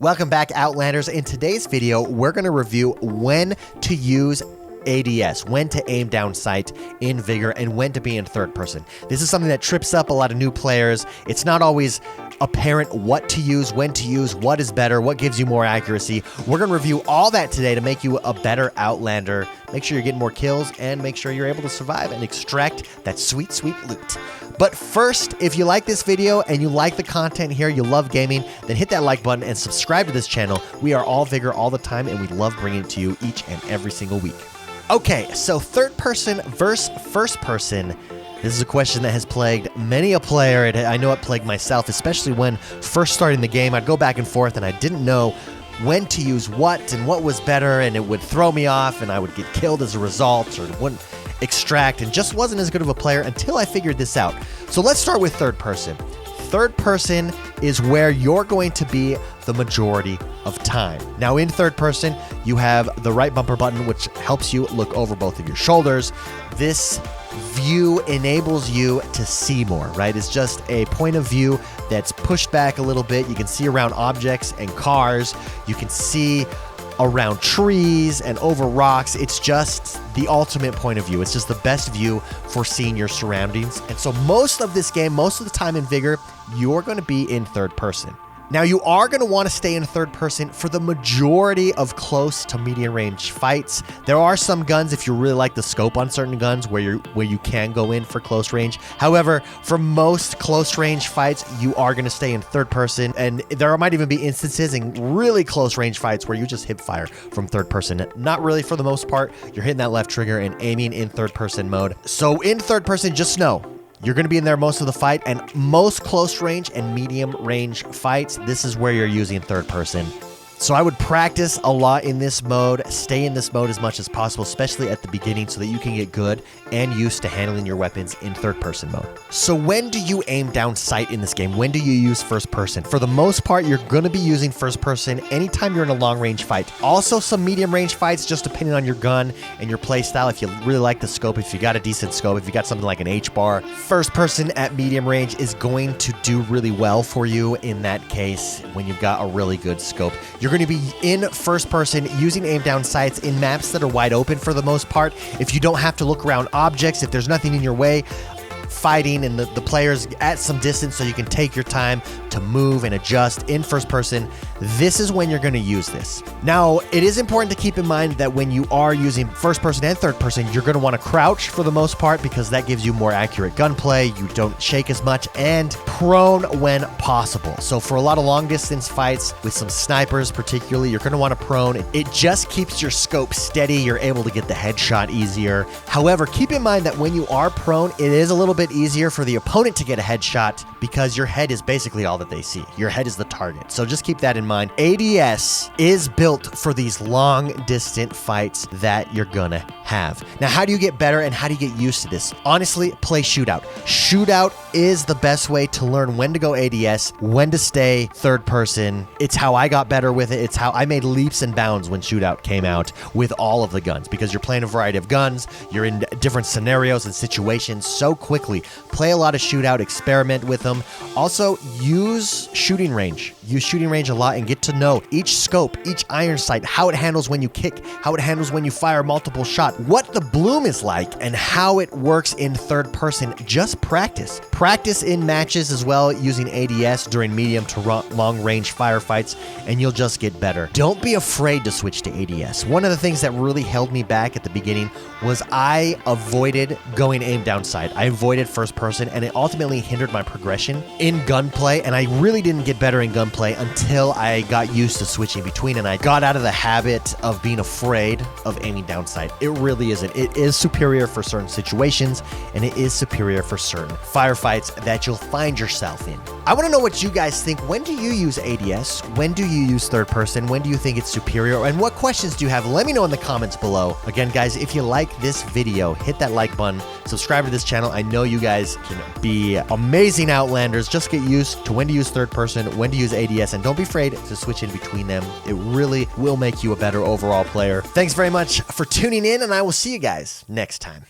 Welcome back, Outlanders. In today's video, we're going to review when to use ADS, when to aim down sight in Vigor, and when to be in third person. This is something that trips up a lot of new players. It's not always apparent what to use, when to use, what is better, what gives you more accuracy. We're going to review all that today to make you a better Outlander. Make sure you're getting more kills and make sure you're able to survive and extract that sweet, sweet loot. But first, if you like this video and you like the content here, you love gaming, then hit that like button and subscribe to this channel. We are all Vigor all the time, and we love bringing it to you each and every single week. Okay, so third person versus first person. This is a question that has plagued many a player. I know it plagued myself, especially when first starting the game. I'd go back and forth, and I didn't know when to use what and what was better, and it would throw me off, and I would get killed as a result, or it wouldn't extract, and just wasn't as good of a player until I figured this out. So let's start with third person. Third person is where you're going to be the majority of time. Now in third person, you have the right bumper button, which helps you look over both of your shoulders. This view enables you to see more, right? It's just a point of view that's pushed back a little bit. You can see around objects and cars. You can see around trees and over rocks. It's just the ultimate point of view. It's just the best view for seeing your surroundings. And so most of this game, most of the time in Vigor, you're going to be in third person. Now, you are going to want to stay in third person for the majority of close to medium range fights. There are some guns, if you really like the scope on certain guns, where you can go in for close range. However, for most close range fights, you are going to stay in third person, and there might even be instances in really close range fights where you just hip fire from third person. Not really for the most part. You're hitting that left trigger and aiming in third person mode. So in third person, just know you're going to be in there most of the fight, and most close range and medium range fights, this is where you're using third person. So I would practice a lot in this mode, stay in this mode as much as possible, especially at the beginning, so that you can get good and used to handling your weapons in third person mode. So when do you aim down sight in this game? When do you use first person? For the most part, you're going to be using first person anytime you're in a long range fight. Also some medium range fights, just depending on your gun and your play style. If you really like the scope, if you got a decent scope, if you got something like an H-bar, first person at medium range is going to do really well for you in that case when you've got a really good scope. You're going to be in first person using aim down sights in maps that are wide open for the most part. If you don't have to look around objects, if there's nothing in your way, fighting and the players at some distance so you can take your time to move and adjust in first person, this is when you're going to use this. Now, it is important to keep in mind that when you are using first person and third person, you're going to want to crouch for the most part because that gives you more accurate gunplay. You don't shake as much, and prone when possible. So for a lot of long distance fights with some snipers particularly, you're going to want to prone. It just keeps your scope steady. You're able to get the headshot easier. However, keep in mind that when you are prone, it is a little bit easier for the opponent to get a headshot because your head is basically all that they see. Your head is the target. So just keep that in mind. ADS is built for these long distant fights that you're gonna have. Now, how do you get better and how do you get used to this? Honestly, play shootout. Shootout is the best way to learn when to go ADS, when to stay third person. It's how I got better with it. It's how I made leaps and bounds when shootout came out with all of the guns, because you're playing a variety of guns. You're in different scenarios and situations so quickly. Play a lot of shootout, experiment with them. Also, use shooting range. Use shooting range a lot and get to know each scope, each iron sight, how it handles when you kick, how it handles when you fire multiple shots, what the bloom is like, and how it works in third person. Just practice. Practice in matches as well using ADS during medium to long range firefights, and you'll just get better. Don't be afraid to switch to ADS. One of the things that really held me back at the beginning was I avoided going aim down sight. I avoided first person, and it ultimately hindered my progression in gunplay, and I really didn't get better in gunplay until I got used to switching between, and I got out of the habit of being afraid of aiming down sight. It really isn't. It is superior for certain situations, and it is superior for certain firefights that you'll find yourself in. I want to know what you guys think. When do you use ADS? When do you use third person? When do you think it's superior? And what questions do you have? Let me know in the comments below. Again, guys, if you like this video, hit that like button, subscribe to this channel. I know you guys can be amazing Outlanders. Just get used to when to use third person, when to use ADS, and don't be afraid to switch in between them. It really will make you a better overall player. Thanks very much for tuning in, and I will see you guys next time.